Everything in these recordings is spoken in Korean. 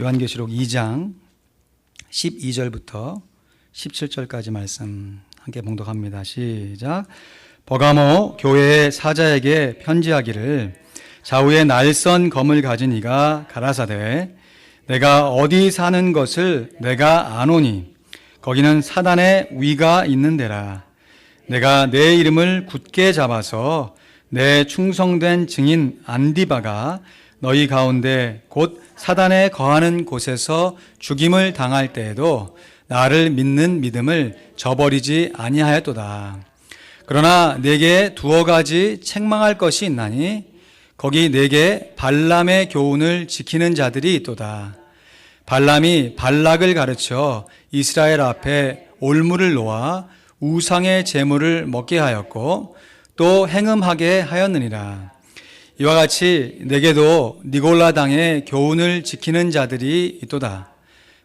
요한계시록 2장 12절부터 17절까지 말씀 함께 봉독합니다. 시작. 버가모 교회의 사자에게 편지하기를 좌우에 날선 검을 가진 이가 가라사대 내가 어디 사는 것을 내가 아노니 거기는 사단의 위가 있는 데라. 내가 내 이름을 굳게 잡아서 내 충성된 증인 안디바가 너희 가운데 곧 사단에 거하는 곳에서 죽임을 당할 때에도 나를 믿는 믿음을 저버리지 아니하였도다. 그러나 내게 두어 가지 책망할 것이 있나니 거기 내게 발람의 교훈을 지키는 자들이 있도다. 발람이 발락을 가르쳐 이스라엘 앞에 올무를 놓아 우상의 제물을 먹게 하였고 또 행음하게 하였느니라. 이와 같이 내게도 니골라 당의 교훈을 지키는 자들이 있도다.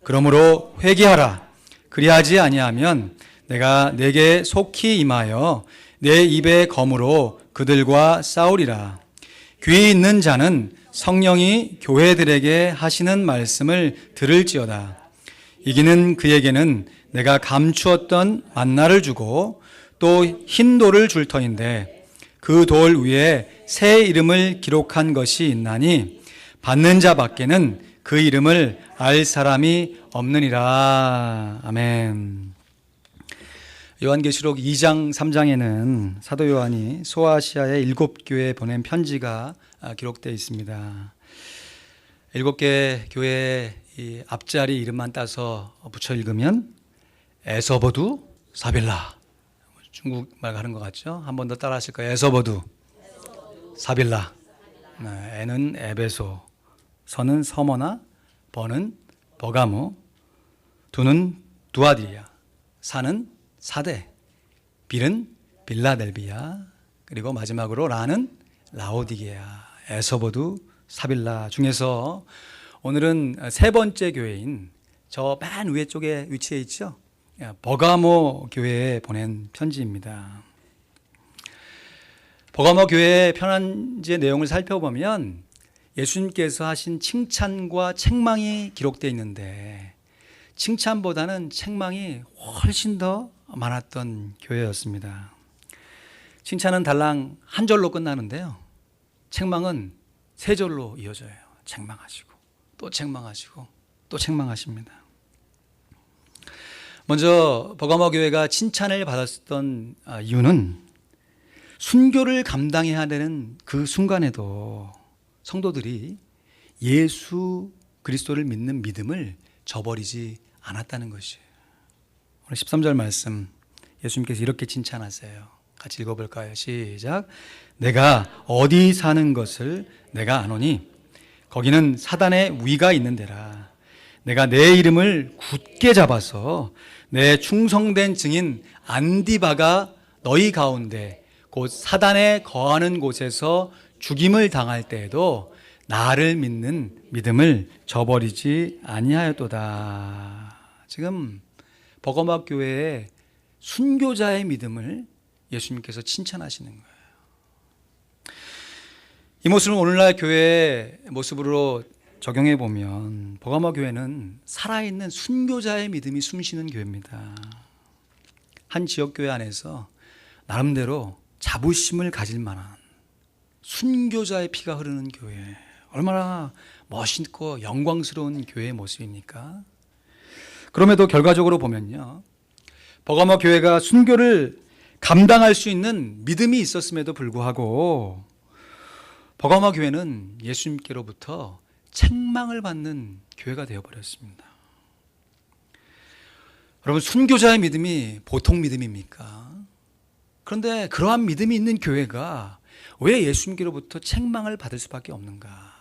그러므로 회개하라. 그리하지 아니하면 내가 내게 속히 임하여 내 입의 검으로 그들과 싸우리라. 귀 있는 자는 성령이 교회들에게 하시는 말씀을 들을지어다. 이기는 그에게는 내가 감추었던 만나를 주고 또 흰 돌을 줄 터인데 그 돌 위에 새 이름을 기록한 것이 있나니 받는 자 밖에는 그 이름을 알 사람이 없느니라. 아멘. 요한계시록 2장 3장에는 사도 요한이 소아시아의 7교회에 보낸 편지가 기록되어 있습니다. 7개 교회의 이 앞자리 이름만 따서 붙여 읽으면 에서버두 사빌라, 중국말 하는 것 같죠? 한 번 더 따라 하실 거예요. 에서버두 사빌라. 에는 에베소, 서는 서머나, 버는 버가모, 두는 두아디리아, 사는 사대, 빌은 빌라델비아, 그리고 마지막으로 라는 라오디게아. 에서버두 사빌라 중에서 오늘은 세 번째 교회인 저 맨 위에 쪽에 위치해 있죠? 버가모 교회에 보낸 편지입니다. 버가모 교회의 편지의 내용을 살펴보면 예수님께서 하신 칭찬과 책망이 기록되어 있는데 칭찬보다는 책망이 훨씬 더 많았던 교회였습니다. 칭찬은 달랑 한 절로 끝나는데요. 책망은 세 절로 이어져요. 책망하시고 또 책망하시고 또 책망하십니다. 먼저 버가모 교회가 칭찬을 받았던 이유는 순교를 감당해야 되는 그 순간에도 성도들이 예수 그리스도를 믿는 믿음을 저버리지 않았다는 것이에요. 오늘 13절 말씀 예수님께서 이렇게 칭찬하세요. 같이 읽어볼까요? 시작. 내가 어디 사는 것을 내가 아노니 거기는 사단의 위가 있는 데라. 내가 내 이름을 굳게 잡아서 내 충성된 증인 안디바가 너희 가운데 곧 사단에 거하는 곳에서 죽임을 당할 때에도 나를 믿는 믿음을 저버리지 아니하였도다. 지금 버가모 교회의 순교자의 믿음을 예수님께서 칭찬하시는 거예요. 이 모습을 오늘날 교회의 모습으로 적용해 보면 버가모 교회는 살아있는 순교자의 믿음이 숨쉬는 교회입니다. 한 지역교회 안에서 나름대로 자부심을 가질 만한 순교자의 피가 흐르는 교회, 얼마나 멋있고 영광스러운 교회의 모습입니까? 그럼에도 결과적으로 보면요, 버가모 교회가 순교를 감당할 수 있는 믿음이 있었음에도 불구하고 버가모 교회는 예수님께로부터 책망을 받는 교회가 되어버렸습니다. 여러분, 순교자의 믿음이 보통 믿음입니까? 그런데 그러한 믿음이 있는 교회가 왜 예수님께로부터 책망을 받을 수밖에 없는가?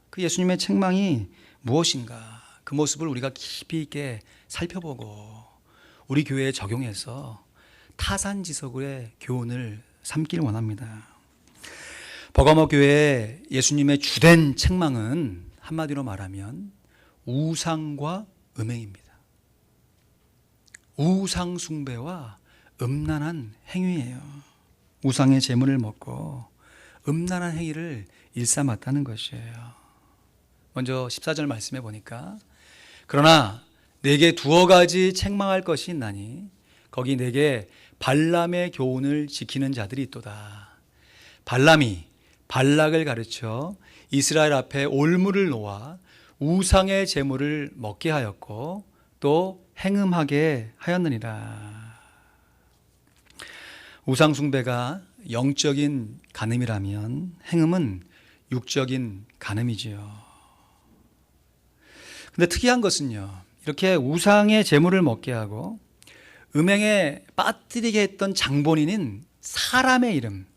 그 예수님의 책망이 무엇인가? 그 모습을 우리가 깊이 있게 살펴보고 우리 교회에 적용해서 타산지석의 교훈을 삼길 원합니다. 버가모 교회의 예수님의 주된 책망은 한마디로 말하면 우상과 음행입니다. 우상 숭배와 음란한 행위예요. 우상의 제물을 먹고 음란한 행위를 일삼았다는 것이에요. 먼저 14절 말씀해 보니까 그러나 내게 두어 가지 책망할 것이 있나니 거기 내게 발람의 교훈을 지키는 자들이 있도다. 발람이 발락을 가르쳐 이스라엘 앞에 올무를 놓아 우상의 제물을 먹게 하였고 또 행음하게 하였느니라. 우상 숭배가 영적인 간음이라면 행음은 육적인 간음이지요. 근데 특이한 것은요, 이렇게 우상의 제물을 먹게 하고 음행에 빠뜨리게 했던 장본인인 사람의 이름,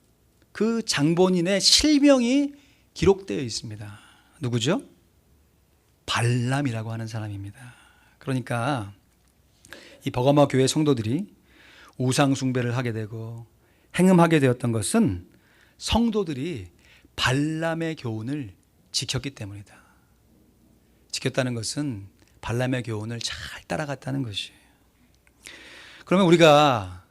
그 장본인의 실명이 기록되어 있습니다. 누구죠? 발람이라고 하는 사람입니다. 그러니까 이 버가모 교회 성도들이 우상 숭배를 하게 되고 행음하게 되었던 것은 성도들이 발람의 교훈을 지켰기 때문이다. 지켰다는 것은 발람의 교훈을 잘 따라갔다는 것이에요. 그러면 우리가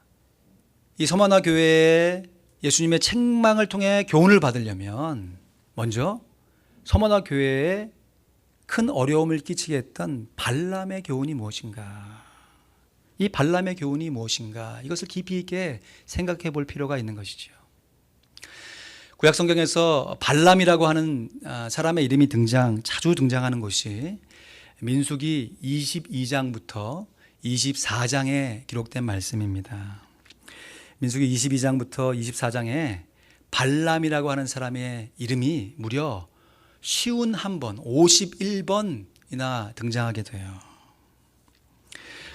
이 서머나 교회에 예수님의 책망을 통해 교훈을 받으려면 먼저 서머나 교회에 큰 어려움을 끼치게 했던 발람의 교훈이 무엇인가? 이 발람의 교훈이 무엇인가? 이것을 깊이 있게 생각해 볼 필요가 있는 것이죠. 구약 성경에서 발람이라고 하는 사람의 이름이 자주 등장하는 곳이 민수기 22장부터 24장에 기록된 말씀입니다. 민수기 22장부터 24장에 발람이라고 하는 사람의 이름이 무려 51번, 51번이나 등장하게 돼요.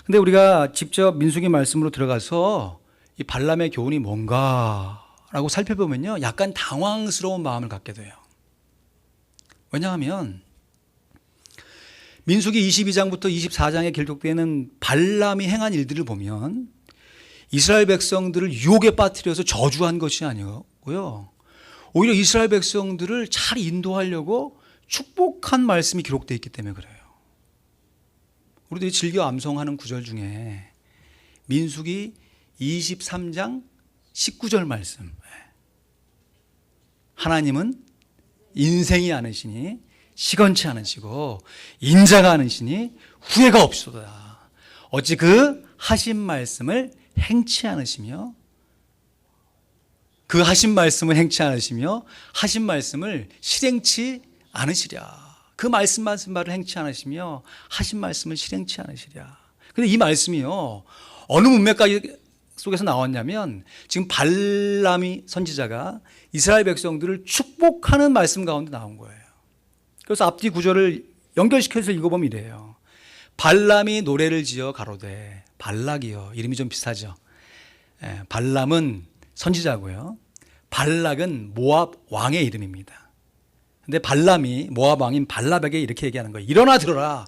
근데 우리가 직접 민수기 말씀으로 들어가서 이 발람의 교훈이 뭔가라고 살펴보면요, 약간 당황스러운 마음을 갖게 돼요. 왜냐하면 민수기 22장부터 24장에 기록되는 발람이 행한 일들을 보면 이스라엘 백성들을 유혹에 빠뜨려서 저주한 것이 아니고요, 오히려 이스라엘 백성들을 잘 인도하려고 축복한 말씀이 기록되어 있기 때문에 그래요. 우리들이 즐겨 암송하는 구절 중에 민수기 23장 19절 말씀, 하나님은 인생이 않으시니 시건치 않으시고 인자가 않으시니 후회가 없소이다. 어찌 그 하신 말씀을 행치 않으시며 그 하신 말씀을 행치 않으시며 하신 말씀을 실행치 않으시랴. 그 말씀하신 바를 행치 않으시며 하신 말씀을 실행치 않으시랴. 근데 이 말씀이요, 어느 문맥까지 속에서 나왔냐면 지금 발람이 선지자가 이스라엘 백성들을 축복하는 말씀 가운데 나온 거예요. 그래서 앞뒤 구절을 연결시켜서 읽어보면 이래요. 발람이 노래를 지어 가로되, 발락이요, 이름이 좀 비슷하죠. 발람은 선지자고요, 발락은 모압 왕의 이름입니다. 근데 발람이 모압 왕인 발락에게 이렇게 얘기하는 거예요. 일어나 들어라.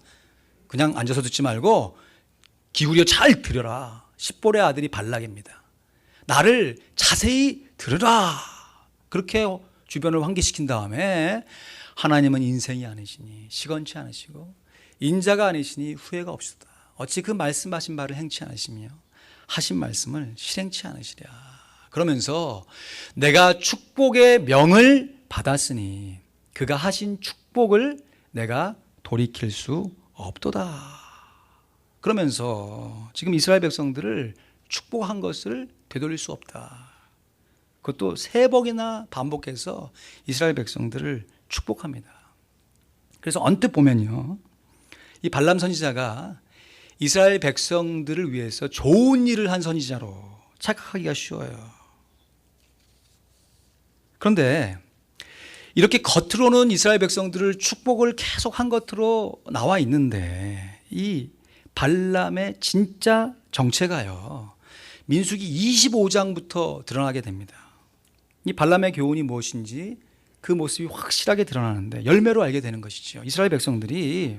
그냥 앉아서 듣지 말고 기울여 잘 들여라. 십볼의 아들이 발락입니다. 나를 자세히 들으라. 그렇게 주변을 환기시킨 다음에 하나님은 인생이 아니시니 시건치 않으시고 인자가 아니시니 후회가 없으다. 어찌 그 말씀하신 바를 행치 않으시며 하신 말씀을 실행치 않으시랴. 그러면서 내가 축복의 명을 받았으니 그가 하신 축복을 내가 돌이킬 수 없도다. 그러면서 지금 이스라엘 백성들을 축복한 것을 되돌릴 수 없다. 그것도 3번이나 반복해서 이스라엘 백성들을 축복합니다. 그래서 언뜻 보면요, 이 발람 선지자가 이스라엘 백성들을 위해서 좋은 일을 한 선지자로 착각하기가 쉬워요. 그런데 이렇게 겉으로는 이스라엘 백성들을 축복을 계속 한 것으로 나와 있는데 이 발람의 진짜 정체가요, 민수기 25장부터 드러나게 됩니다. 이 발람의 교훈이 무엇인지 그 모습이 확실하게 드러나는데 열매로 알게 되는 것이죠. 이스라엘 백성들이,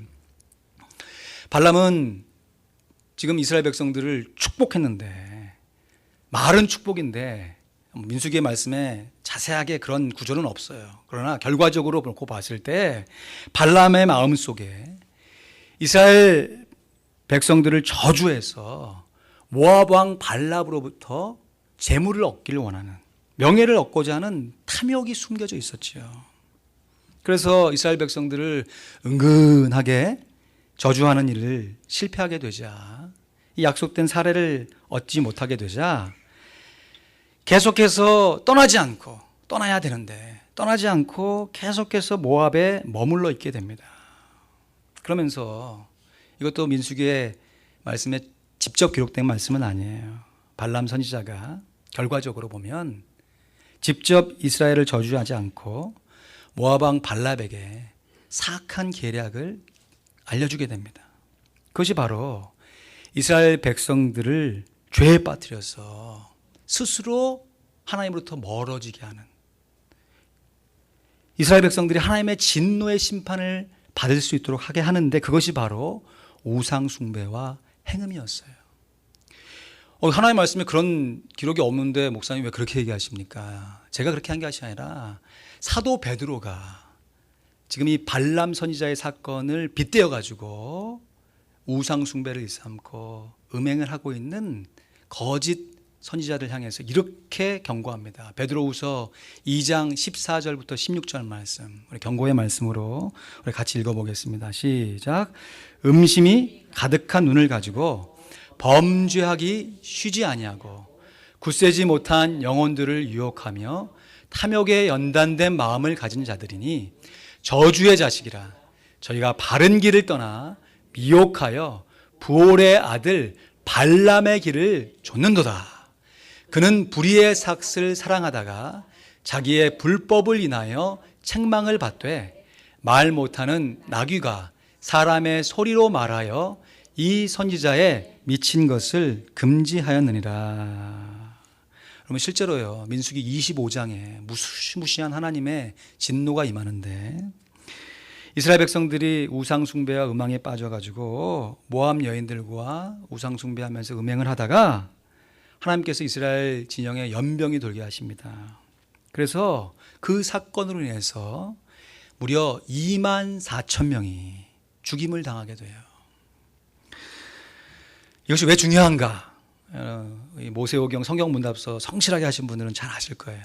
발람은 지금 이스라엘 백성들을 축복했는데, 말은 축복인데 민수기의 말씀에 자세하게 그런 구조는 없어요. 그러나 결과적으로 놓고 봤을 때 발람의 마음속에 이스라엘 백성들을 저주해서 모압 왕 발람으로부터 재물을 얻기를 원하는, 명예를 얻고자 하는 탐욕이 숨겨져 있었지요. 그래서 이스라엘 백성들을 은근하게 저주하는 일을 실패하게 되자, 이 약속된 사례를 얻지 못하게 되자 계속해서 떠나야 되는데 떠나지 않고 계속해서 모압에 머물러 있게 됩니다. 그러면서 이것도 민수기의 말씀에 직접 기록된 말씀은 아니에요. 발람 선지자가 결과적으로 보면 직접 이스라엘을 저주하지 않고 모압 왕 발람에게 사악한 계략을 알려주게 됩니다. 그것이 바로 이스라엘 백성들을 죄에 빠뜨려서 스스로 하나님으로부터 멀어지게 하는, 이스라엘 백성들이 하나님의 진노의 심판을 받을 수 있도록 하게 하는데, 그것이 바로 우상 숭배와 행음이었어요. 하나님 말씀에 그런 기록이 없는데 목사님 왜 그렇게 얘기하십니까? 제가 그렇게 한 것이 아니라 사도 베드로가 지금 이 발람 선지자의 사건을 빗대어 가지고 우상 숭배를 일삼고 음행을 하고 있는 거짓 선지자들 향해서 이렇게 경고합니다. 베드로후서 2장 14절부터 16절 말씀, 우리 경고의 말씀으로 우리 같이 읽어보겠습니다. 시작. 음심이 가득한 눈을 가지고 범죄하기 쉬지 아니하고 굳세지 못한 영혼들을 유혹하며 탐욕에 연단된 마음을 가진 자들이니 저주의 자식이라. 저희가 바른 길을 떠나 미혹하여 부올의 아들 발람의 길을 좇는도다. 그는 불의의 삭을 사랑하다가 자기의 불법을 인하여 책망을 받되 말 못하는 나귀가 사람의 소리로 말하여 이 선지자의 미친 것을 금지하였느니라. 그러면 실제로요, 민수기 25장에 무시무시한 하나님의 진노가 임하는데, 이스라엘 백성들이 우상 숭배와 음행에 빠져가지고 모압 여인들과 우상 숭배하면서 음행을 하다가 하나님께서 이스라엘 진영에 연병이 돌게 하십니다. 그래서 그 사건으로 인해서 무려 2만 4천 명이 죽임을 당하게 돼요. 이것이 왜 중요한가? 모세오경 성경문답서 성실하게 하신 분들은 잘 아실 거예요.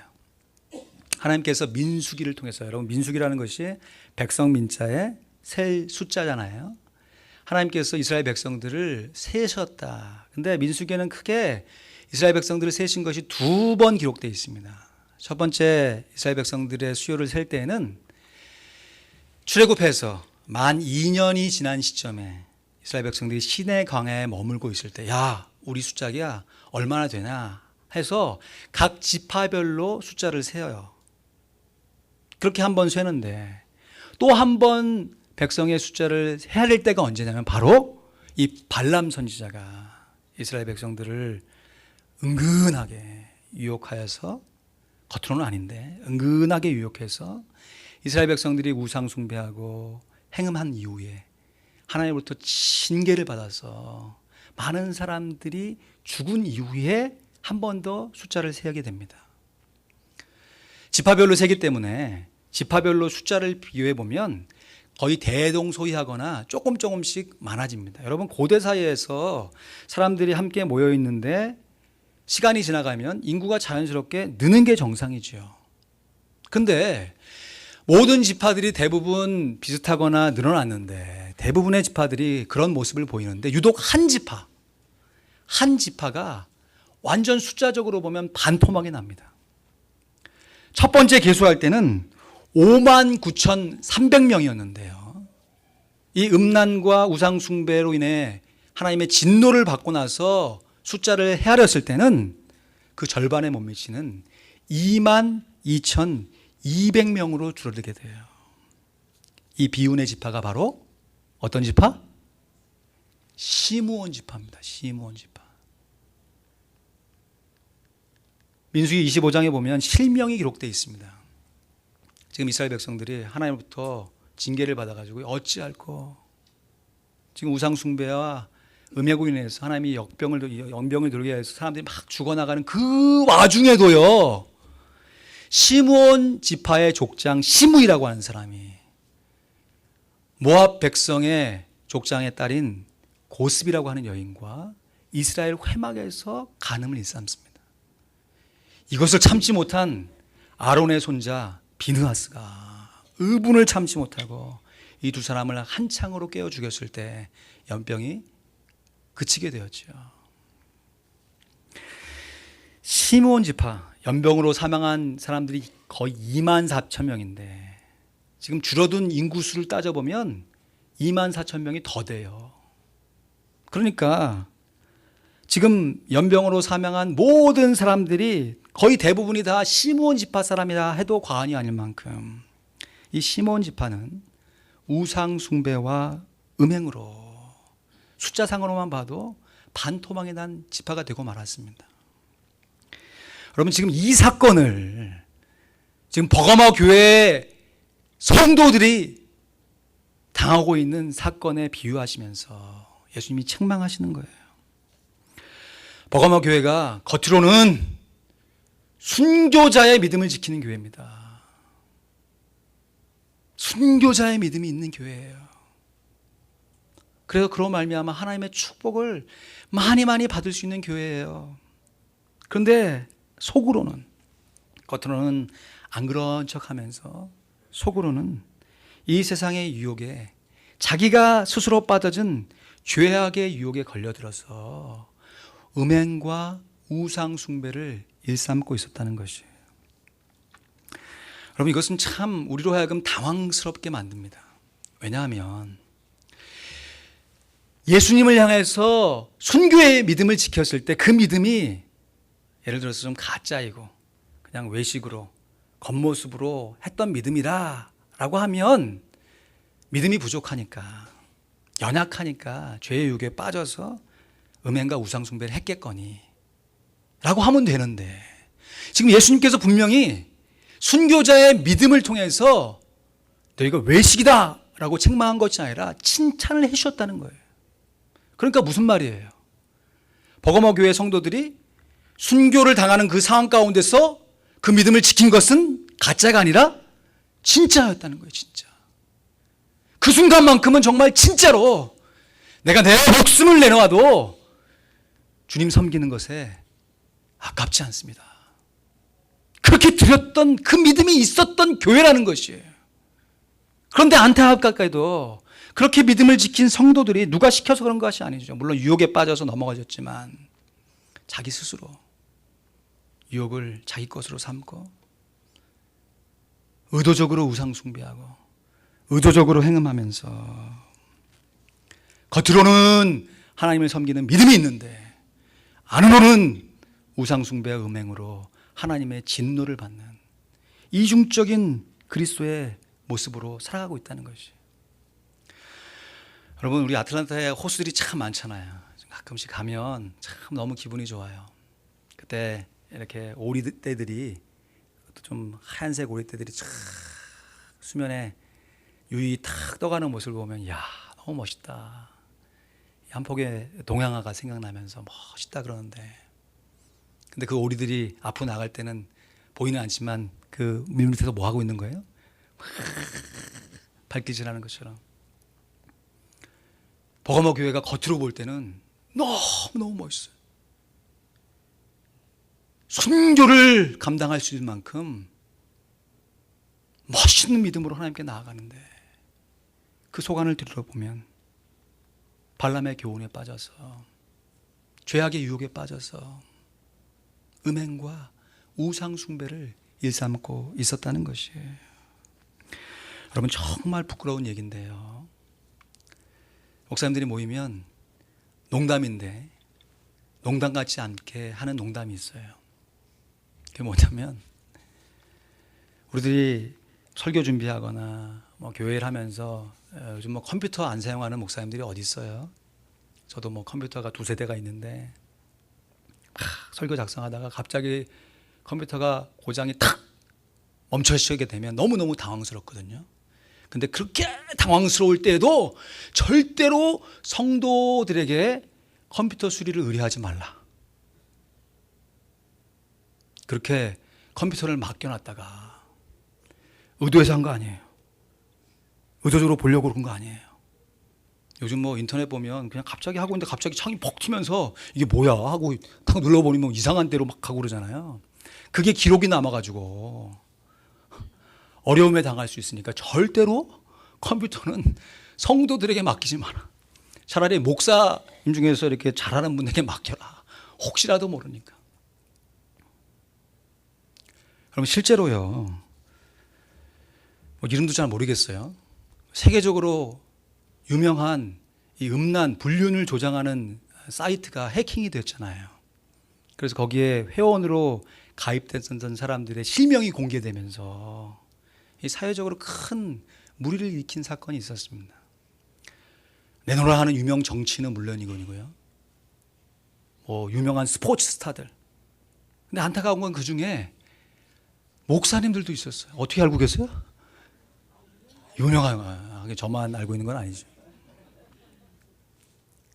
하나님께서 민수기를 통해서, 여러분 민수기라는 것이 백성 민자의 셀 숫자잖아요. 하나님께서 이스라엘 백성들을 세셨다. 근데 민수기에는 크게 이스라엘 백성들을 세신 것이 2번 기록되어 있습니다. 첫 번째 이스라엘 백성들의 수요를 셀 때에는 출애굽해서 만 2년이 지난 시점에 이스라엘 백성들이 시내 광야에 머물고 있을 때, 야, 우리 숫자가 얼마나 되나 해서 각 지파별로 숫자를 세어요. 그렇게 한 번 세는데 또 한 번 백성의 숫자를 해야 될 때가 언제냐면 바로 이 발람 선지자가 이스라엘 백성들을 은근하게 유혹하여서, 겉으로는 아닌데 은근하게 유혹해서 이스라엘 백성들이 우상 숭배하고 행음한 이후에 하나님으로부터 징계를 받아서 많은 사람들이 죽은 이후에 한 번 더 숫자를 세게 됩니다. 지파별로 세기 때문에 지파별로 숫자를 비교해 보면 거의 대동소이하거나 조금씩 많아집니다. 여러분 고대 사회에서 사람들이 함께 모여 있는데 시간이 지나가면 인구가 자연스럽게 느는 게 정상이죠. 근데 모든 지파들이 대부분 비슷하거나 늘어났는데, 대부분의 지파들이 그런 모습을 보이는데 유독 한 지파가 완전 숫자적으로 보면 반토막이 납니다. 첫 번째 계수할 때는 59,300명이었는데요. 이 음란과 우상 숭배로 인해 하나님의 진노를 받고 나서 숫자를 헤아렸을 때는 그 절반에 못 미치는 22,200명으로 줄어들게 돼요. 이 비운의 지파가 바로 어떤 지파? 시므온 지파입니다. 시므온 지파. 민수기 25장에 보면 실명이 기록되어 있습니다. 지금 이스라엘 백성들이 하나님부터 징계를 받아가지고 어찌할꼬, 지금 우상 숭배와 음행으로 인해서 하나님이 연병을 돌게 해서 사람들이 막 죽어나가는 그 와중에도요, 시므온 지파의 족장 시므이라고 하는 사람이 모압 백성의 족장의 딸인 고스비라고 하는 여인과 이스라엘 회막에서 간음을 일삼습니다. 이것을 참지 못한 아론의 손자 비느하스가 의분을 참지 못하고 이 두 사람을 한 창으로 깨워 죽였을 때 연병이 그치게 되었죠. 시므온 지파, 연병으로 사망한 사람들이 거의 2만 4천 명인데 지금 줄어든 인구수를 따져보면 2만 4천 명이 더 돼요. 그러니까 지금 연병으로 사망한 모든 사람들이 거의 대부분이 다 시므온 지파 사람이라 해도 과언이 아닐 만큼 이 시므온 지파는 우상 숭배와 음행으로 숫자상으로만 봐도 반토막이 난 지파가 되고 말았습니다. 여러분, 지금 이 사건을 지금 버가모 교회 성도들이 당하고 있는 사건에 비유하시면서 예수님이 책망하시는 거예요. 버가모 교회가 겉으로는 순교자의 믿음을 지키는 교회입니다. 순교자의 믿음이 있는 교회예요. 그래서 그로 말미암아 하나님의 축복을 많이 받을 수 있는 교회예요. 그런데 속으로는, 겉으로는 안 그런 척하면서 속으로는 이 세상의 유혹에 자기가 스스로 빠져든 죄악의 유혹에 걸려들어서 음행과 우상 숭배를 일삼고 있었다는 것이에요. 여러분, 이것은 참 우리로 하여금 당황스럽게 만듭니다. 왜냐하면 예수님을 향해서 순교의 믿음을 지켰을 때 그 믿음이 예를 들어서 좀 가짜이고 그냥 외식으로 겉모습으로 했던 믿음이라 라고 하면 믿음이 부족하니까, 연약하니까 죄의 유혹에 빠져서 음행과 우상숭배를 했겠거니 라고 하면 되는데, 지금 예수님께서 분명히 순교자의 믿음을 통해서 너희가 외식이다 라고 책망한 것이 아니라 칭찬을 해주셨다는 거예요. 그러니까 무슨 말이에요? 버가모 교회 성도들이 순교를 당하는 그 상황 가운데서 그 믿음을 지킨 것은 가짜가 아니라 진짜였다는 거예요. 진짜. 그 순간만큼은 정말 진짜로 내가 내 목숨을 내놓아도 주님 섬기는 것에 아깝지 않습니다. 그렇게 드렸던 그 믿음이 있었던 교회라는 것이에요. 그런데 안타깝게도 그렇게 믿음을 지킨 성도들이 누가 시켜서 그런 것이 아니죠. 물론 유혹에 빠져서 넘어가졌지만 자기 스스로 유혹을 자기 것으로 삼고 의도적으로 우상숭배하고 의도적으로 행음하면서 겉으로는 하나님을 섬기는 믿음이 있는데 안으로는 우상숭배와 음행으로 하나님의 진노를 받는 이중적인 그리스도의 모습으로 살아가고 있다는 것이. 여러분, 우리 아틀란타에 호수들이 참 많잖아요. 가끔씩 가면 참 너무 기분이 좋아요. 그때 이렇게 오리떼들이, 좀 하얀색 오리떼들이 쫙 수면에 유유히 탁 떠가는 모습을 보면 야, 너무 멋있다. 한 폭의 동양화가 생각나면서 멋있다 그러는데, 근데 그 오리들이 앞으로 나갈 때는 보이는 않지만 그 밑에서 뭐 하고 있는 거예요? 발길질하는 것처럼. 버가모 교회가 겉으로 볼 때는 너무 멋있어요. 순교를 감당할 수 있는 만큼 멋있는 믿음으로 하나님께 나아가는데 그 속안을 들여다보면 발람의 교훈에 빠져서 죄악의 유혹에 빠져서 음행과 우상 숭배를 일삼고 있었다는 것이에요. 여러분, 정말 부끄러운 얘기인데요. 목사님들이 모이면 농담인데 농담 같지 않게 하는 농담이 있어요. 그게 뭐냐면, 우리들이 설교 준비하거나 교회를 하면서 요즘 컴퓨터 안 사용하는 목사님들이 어디 있어요? 저도 컴퓨터가 2세대가 있는데 설교 작성하다가 갑자기 컴퓨터가 고장이 탁 멈춰지게 되면 너무너무 당황스럽거든요. 근데 그렇게 당황스러울 때에도 절대로 성도들에게 컴퓨터 수리를 의뢰하지 말라. 그렇게 컴퓨터를 맡겨놨다가 의도해서 한 거 아니에요. 의도적으로 보려고 그런 거 아니에요. 요즘 인터넷 보면 그냥 갑자기 하고 있는데 갑자기 창이 퍽 튀면서 이게 뭐야 하고 탁 눌러버리면 이상한 데로 막 가고 그러잖아요. 그게 기록이 남아가지고 어려움에 당할 수 있으니까 절대로 컴퓨터는 성도들에게 맡기지 마라. 차라리 목사님 중에서 이렇게 잘하는 분에게 맡겨라. 혹시라도 모르니까. 그럼 실제로요, 뭐 이름도 잘 모르겠어요. 세계적으로 유명한 이 음란, 불륜을 조장하는 사이트가 해킹이 됐잖아요. 그래서 거기에 회원으로 가입됐던 사람들의 실명이 공개되면서 이 사회적으로 큰 물의를 일으킨 사건이 있었습니다. 내노라 하는 유명 정치인은 물론이고요, 뭐 유명한 스포츠 스타들. 근데 안타까운 건 그 중에 목사님들도 있었어요. 어떻게 알고 계세요? 유명한, 저만 알고 있는 건 아니죠.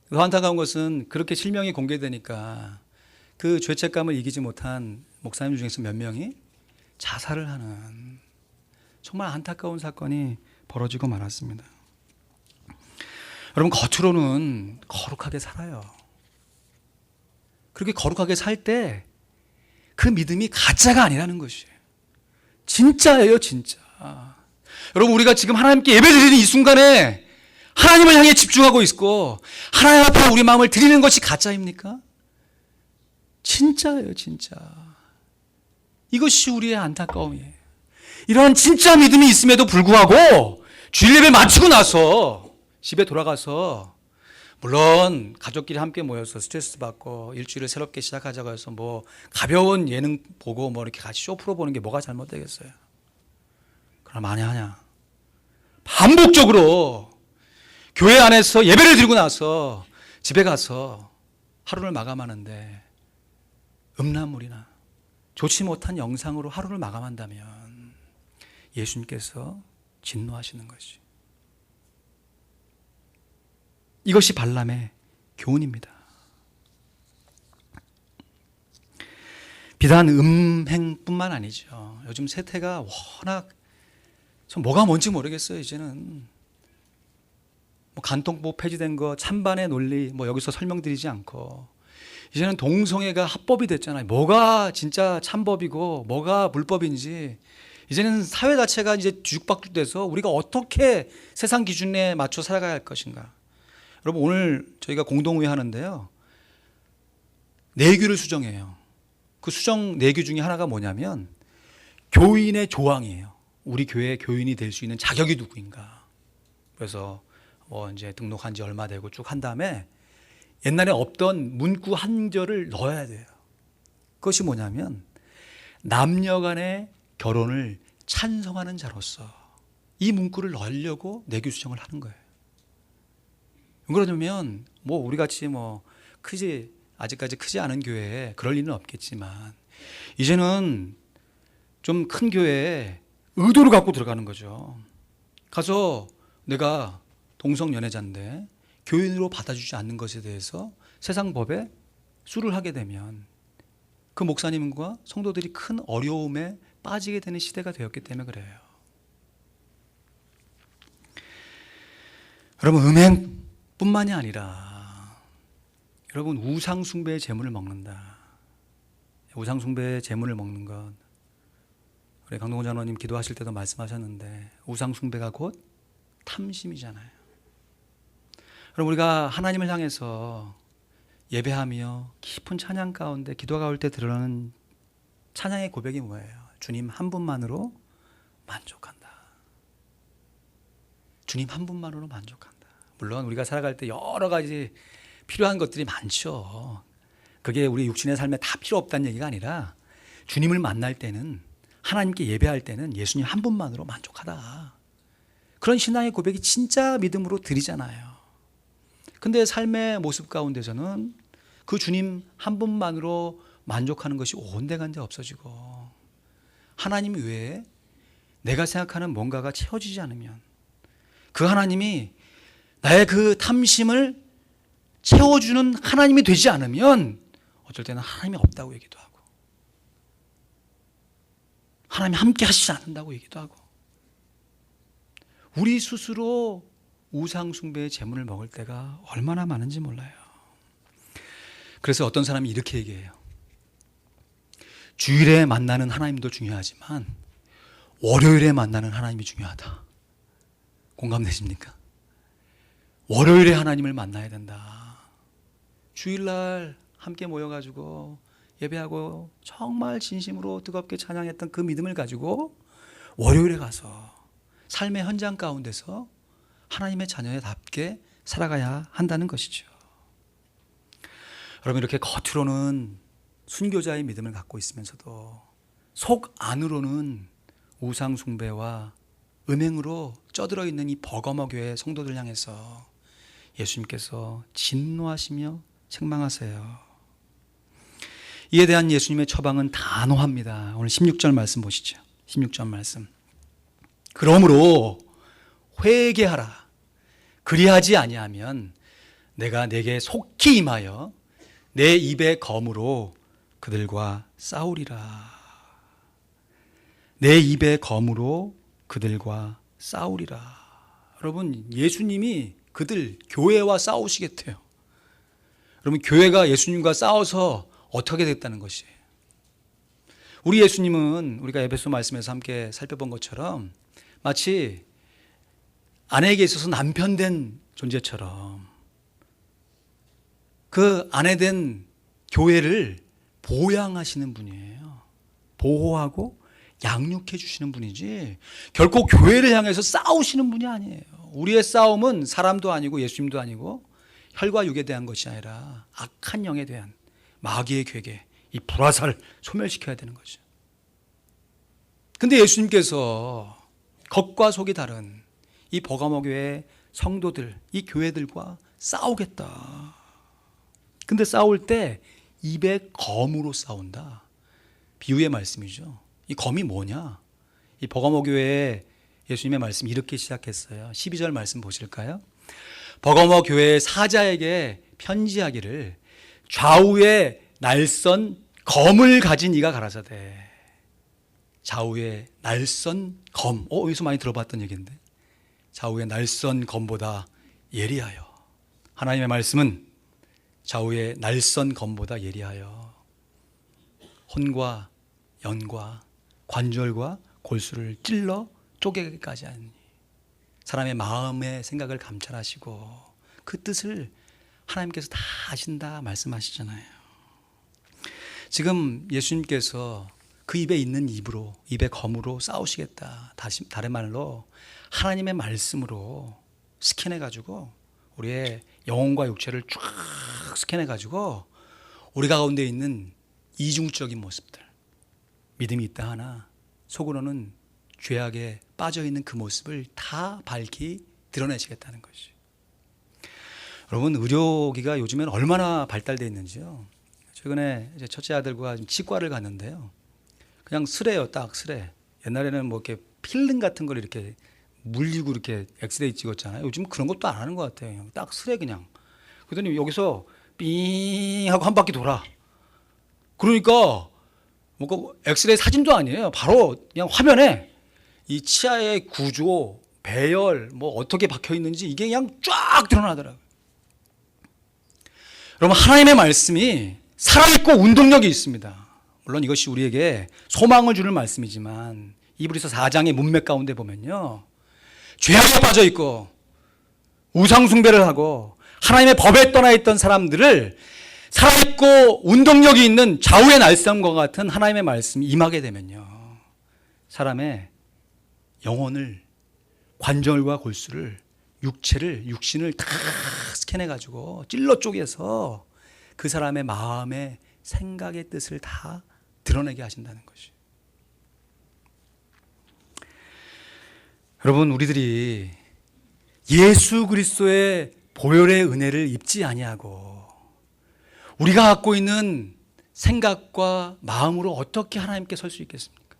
더 안타까운 것은 그렇게 실명이 공개되니까 그 죄책감을 이기지 못한 목사님 중에서 몇 명이 자살을 하는 정말 안타까운 사건이 벌어지고 말았습니다. 여러분, 겉으로는 거룩하게 살아요. 그렇게 거룩하게 살 때 그 믿음이 가짜가 아니라는 것이에요. 진짜예요, 진짜. 여러분, 우리가 지금 하나님께 예배드리는 이 순간에 하나님을 향해 집중하고 있고 하나님 앞에 우리 마음을 드리는 것이 가짜입니까? 진짜예요, 진짜. 이것이 우리의 안타까움이에요. 이러한 진짜 믿음이 있음에도 불구하고 주일 예배 마치고 나서 집에 돌아가서, 물론 가족끼리 함께 모여서 스트레스 받고 일주일을 새롭게 시작하자고 해서 뭐 가벼운 예능 보고 뭐 이렇게 같이 쇼 프로 보는 게 뭐가 잘못되겠어요? 그럼 많이 하냐? 반복적으로 교회 안에서 예배를 드리고 나서 집에 가서 하루를 마감하는데 음란물이나 좋지 못한 영상으로 하루를 마감한다면 예수님께서 진노하시는 것이. 이것이 발람의 교훈입니다. 비단 음행뿐만 아니죠. 요즘 세태가 워낙 전 뭐가 뭔지 모르겠어요. 이제는 뭐 간통법 폐지된 거, 찬반의 논리 뭐 여기서 설명드리지 않고, 이제는 동성애가 합법이 됐잖아요. 뭐가 진짜 참법이고 뭐가 불법인지 이제는 사회 자체가 이제 뒤죽박죽돼서 우리가 어떻게 세상 기준에 맞춰 살아가야 할 것인가. 여러분, 오늘 저희가 공동회 하는데요, 내규를 수정해요. 그 수정 내규 중에 하나가 뭐냐면 교인의 조항이에요. 우리 교회 교인이 될 수 있는 자격이 누구인가. 그래서 이제 등록한 지 얼마 되고 쭉 한 다음에 옛날에 없던 문구 한 절을 넣어야 돼요. 그것이 뭐냐면 남녀 간의 결혼을 찬성하는 자로서 이 문구를 넣으려고 내규 수정을 하는 거예요. 그러냐면 뭐 우리 같이 뭐 아직까지 크지 않은 교회에 그럴 일은 없겠지만 이제는 좀 큰 교회에 의도를 갖고 들어가는 거죠. 가서 내가 동성 연애자인데 교인으로 받아주지 않는 것에 대해서 세상 법에 수를 하게 되면 그 목사님과 성도들이 큰 어려움에 빠지게 되는 시대가 되었기 때문에 그래요. 여러분, 음행뿐만이 아니라 여러분, 우상 숭배의 제물을 먹는다. 우상 숭배의 제물을 먹는 것, 우리 강동원 장로님 기도하실 때도 말씀하셨는데 우상 숭배가 곧 탐심이잖아요. 여러분, 우리가 하나님을 향해서 예배하며 깊은 찬양 가운데 기도가 올 때 드러나는 찬양의 고백이 뭐예요? 주님 한 분만으로 만족한다. 주님 한 분만으로 만족한다. 물론 우리가 살아갈 때 여러 가지 필요한 것들이 많죠. 그게 우리 육신의 삶에 다 필요 없다는 얘기가 아니라 주님을 만날 때는, 하나님께 예배할 때는 예수님 한 분만으로 만족하다. 그런 신앙의 고백이 진짜 믿음으로 드리잖아요. 근데 삶의 모습 가운데서는 그 주님 한 분만으로 만족하는 것이 온데간데 없어지고 하나님 외에 내가 생각하는 뭔가가 채워지지 않으면, 그 하나님이 나의 그 탐심을 채워주는 하나님이 되지 않으면 어쩔 때는 하나님이 없다고 얘기도 하고 하나님이 함께 하시지 않는다고 얘기도 하고, 우리 스스로 우상 숭배의 제물을 먹을 때가 얼마나 많은지 몰라요. 그래서 어떤 사람이 이렇게 얘기해요. 주일에 만나는 하나님도 중요하지만 월요일에 만나는 하나님이 중요하다. 공감되십니까? 월요일에 하나님을 만나야 된다. 주일날 함께 모여가지고 예배하고 정말 진심으로 뜨겁게 찬양했던 그 믿음을 가지고 월요일에 가서 삶의 현장 가운데서 하나님의 자녀답게 살아가야 한다는 것이죠. 여러분, 이렇게 겉으로는 순교자의 믿음을 갖고 있으면서도 속 안으로는 우상 숭배와 음행으로 쩌들어 있는 이 버거머 교회 성도들 향해서 예수님께서 진노하시며 책망하세요. 이에 대한 예수님의 처방은 단호합니다. 오늘 16절 말씀 보시죠. 16절 말씀. 그러므로 회개하라. 그리하지 아니하면 내가 내게 속히 임하여 내 입의 검으로 그들과 싸우리라. 내 입의 검으로 그들과 싸우리라. 여러분, 예수님이 그들 교회와 싸우시겠대요. 여러분, 교회가 예수님과 싸워서 어떻게 됐다는 것이에요? 우리 예수님은 우리가 에베소 말씀에서 함께 살펴본 것처럼 마치 아내에게 있어서 남편 된 존재처럼 그 아내 된 교회를 보양하시는 분이에요. 보호하고 양육해 주시는 분이지 결코 교회를 향해서 싸우시는 분이 아니에요. 우리의 싸움은 사람도 아니고 예수님도 아니고 혈과 육에 대한 것이 아니라 악한 영에 대한 마귀의 괴계, 이 불화살 소멸시켜야 되는 거죠. 근데 예수님께서 겉과 속이 다른 이 버가모 교회 성도들, 이 교회들과 싸우겠다. 근데 싸울 때 입의 검으로 싸운다. 비유의 말씀이죠. 이 검이 뭐냐? 이 버가모 교회에 예수님의 말씀 이렇게 시작했어요. 12절 말씀 보실까요? 버가모 교회의 사자에게 편지하기를 좌우에 날선 검을 가진 이가 가라사대. 좌우에 날선 검. 여기서 많이 들어봤던 얘기인데. 좌우에 날선 검보다 예리하여. 하나님의 말씀은 좌우에 날선 검보다 예리하여 혼과 연과 관절과 골수를 찔러 쪼개기까지 하니 사람의 마음의 생각을 감찰하시고 그 뜻을 하나님께서 다 아신다 말씀하시잖아요. 지금 예수님께서 그 입에 있는 입으로, 입의 검으로 싸우시겠다. 다른 말로 하나님의 말씀으로 스캔해가지고 우리의 영혼과 육체를 쫙 스캔해가지고 우리 가운데 있는 이중적인 모습들, 믿음이 있다 하나 속으로는 죄악에 빠져있는 그 모습을 다 밝히 드러내시겠다는 것이죠. 여러분, 의료기가 요즘에는 얼마나 발달되어 있는지요. 최근에 이제 첫째 아들과 치과를 갔는데요. 그냥 쓰래요, 딱 쓰래. 옛날에는 뭐 이렇게 필름 같은 걸 이렇게 물리고 이렇게 엑스레이 찍었잖아요. 요즘 그런 것도 안 하는 것 같아요. 그냥 딱 쓰래 그냥. 그러더니 여기서 삥 하고 한 바퀴 돌아. 그러니까 뭐 엑스레이 사진도 아니에요. 바로 그냥 화면에 이 치아의 구조, 배열, 뭐 어떻게 박혀 있는지 이게 그냥 쫙 드러나더라고요. 여러분, 하나님의 말씀이 살아있고 운동력이 있습니다. 물론 이것이 우리에게 소망을 주는 말씀이지만 이브리서 4장의 문맥 가운데 보면요, 죄악에 빠져 있고 우상 숭배를 하고 하나님의 법에 떠나 있던 사람들을 살아있고 운동력이 있는 좌우의 날sam과 같은 하나님의 말씀이 임하게 되면요, 사람의 영혼을, 관절과 골수를, 육신을 다 스캔해가지고 찔러 쪼개서 그 사람의 마음의 생각의 뜻을 다 드러내게 하신다는 것이. 여러분, 우리들이 예수 그리스도의 보혈의 은혜를 입지 아니하고 우리가 갖고 있는 생각과 마음으로 어떻게 하나님께 설 수 있겠습니까?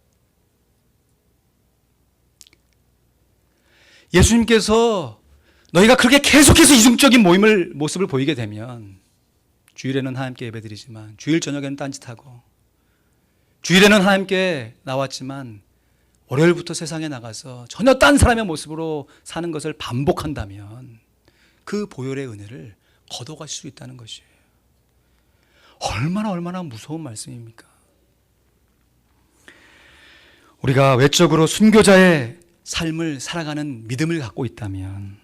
예수님께서 너희가 그렇게 계속해서 이중적인 모습을 보이게 되면 주일에는 하나님께 예배드리지만 주일 저녁에는 딴짓하고 주일에는 하나님께 나왔지만 월요일부터 세상에 나가서 전혀 딴 사람의 모습으로 사는 것을 반복한다면 그 보혈의 은혜를 거둬갈 수 있다는 것이에요. 얼마나 무서운 말씀입니까? 우리가 외적으로 순교자의 삶을 살아가는 믿음을 갖고 있다면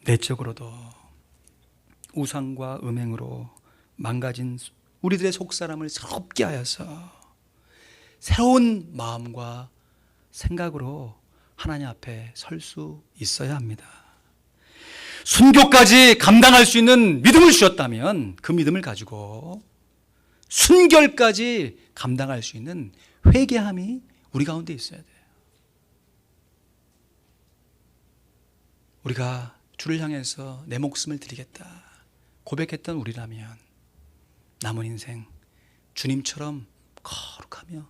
내적으로도 우상과 음행으로 망가진 우리들의 속사람을 새롭게 하여서 새로운 마음과 생각으로 하나님 앞에 설 수 있어야 합니다. 순교까지 감당할 수 있는 믿음을 주셨다면 그 믿음을 가지고 순결까지 감당할 수 있는 회개함이 우리 가운데 있어야 돼요. 우리가 주를 향해서 내 목숨을 드리겠다 고백했던 우리라면 남은 인생 주님처럼 거룩하며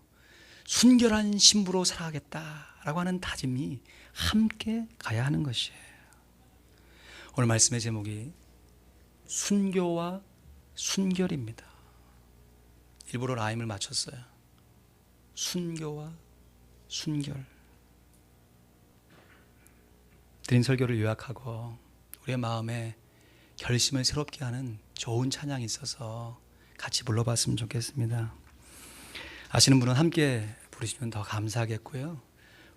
순결한 신부로 살아가겠다라고 하는 다짐이 함께 가야 하는 것이에요. 오늘 말씀의 제목이 순교와 순결입니다. 일부러 라임을 맞췄어요. 순교와 순결. 드린 설교를 요약하고 우리의 마음에 결심을 새롭게 하는 좋은 찬양이 있어서 같이 불러봤으면 좋겠습니다. 아시는 분은 함께 부르시면 더 감사하겠고요.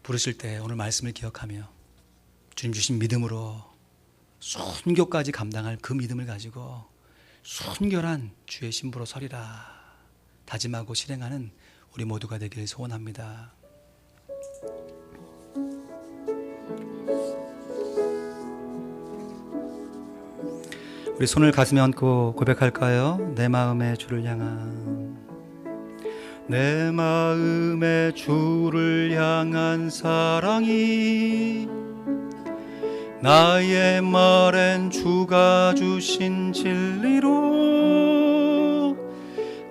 부르실 때 오늘 말씀을 기억하며 주님 주신 믿음으로 순교까지 감당할 그 믿음을 가지고 순결한 주의 신부로 서리라 다짐하고 실행하는 우리 모두가 되기를 소원합니다. 우리 손을 가슴에 얹고 고백할까요? 내 마음의 주를 향한 내 마음의 주를 향한 사랑이 나의 말엔 주가 주신 진리로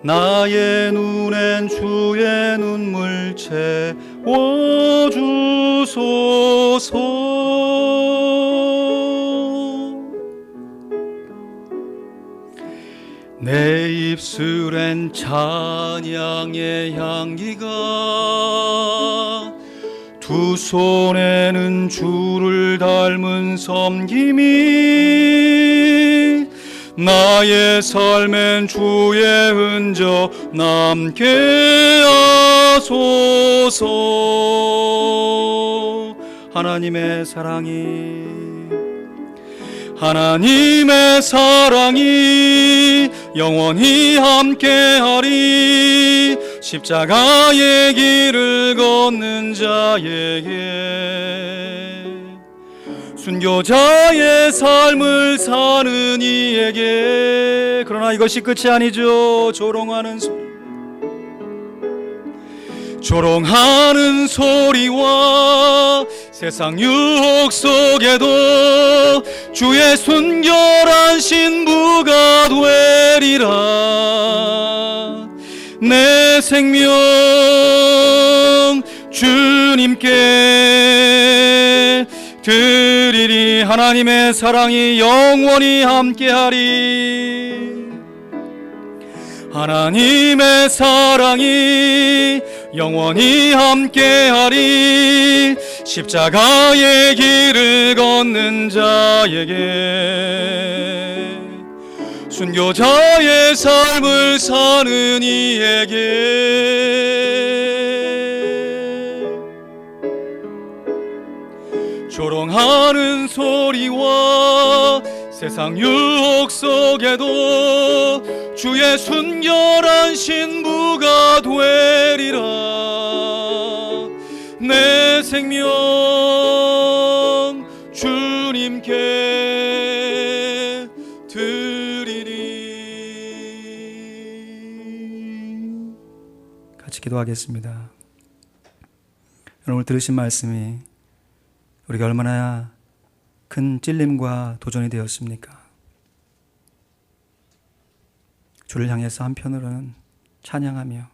나의 눈엔 주의 눈물 채워주소서. 내 입술엔 찬양의 향기가 두 손에는 주를 닮은 섬김이 나의 삶엔 주의 흔적 남게 하소서. 하나님의 사랑이 영원히 함께하리. 십자가의 길을 걷는 자에게 순교자의 삶을 사는 이에게. 그러나 이것이 끝이 아니죠. 조롱하는 소리와 세상 유혹 속에도 주의 순결한 신부가 되리라. 내 생명 주님께 드리리. 하나님의 사랑이 영원히 함께하리. 하나님의 사랑이 영원히 함께하리. 십자가의 길을 걷는 자에게 순교자의 삶을 사는 이에게 조롱하는 소리와 세상 유혹 속에도 주의 순결한 신부가 되리라. 내 생명 주님께 드리리. 같이 기도하겠습니다. 오늘 들으신 말씀이 우리가 얼마나 큰 찔림과 도전이 되었습니까? 주를 향해서 한편으로는 찬양하며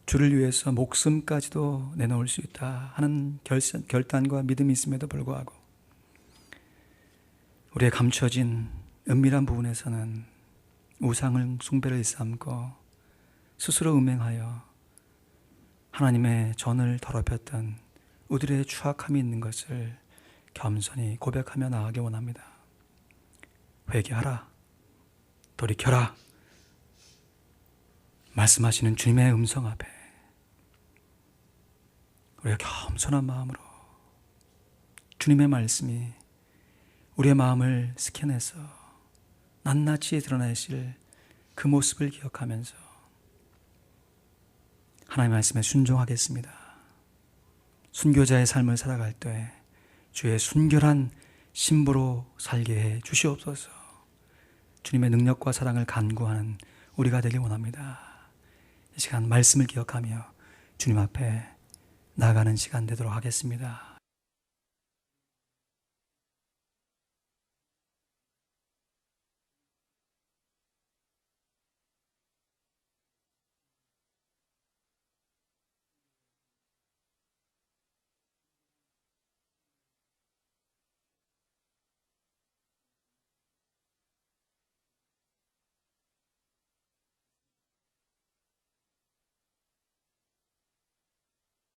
주를 위해서 목숨까지도 내놓을 수 있다 하는 결단과 믿음이 있음에도 불구하고 우리의 감춰진 은밀한 부분에서는 우상을 숭배를 일삼고 스스로 음행하여 하나님의 전을 더럽혔던 우리들의 추악함이 있는 것을 겸손히 고백하며 나아가기 원합니다. 회개하라, 돌이켜라 말씀하시는 주님의 음성 앞에 우리가 겸손한 마음으로 주님의 말씀이 우리의 마음을 스캔해서 낱낱이 드러내실 그 모습을 기억하면서 하나님의 말씀에 순종하겠습니다. 순교자의 삶을 살아갈 때 주의 순결한 신부로 살게 해 주시옵소서. 주님의 능력과 사랑을 간구하는 우리가 되길 원합니다. 이 시간 말씀을 기억하며 주님 앞에 나아가는 시간 되도록 하겠습니다.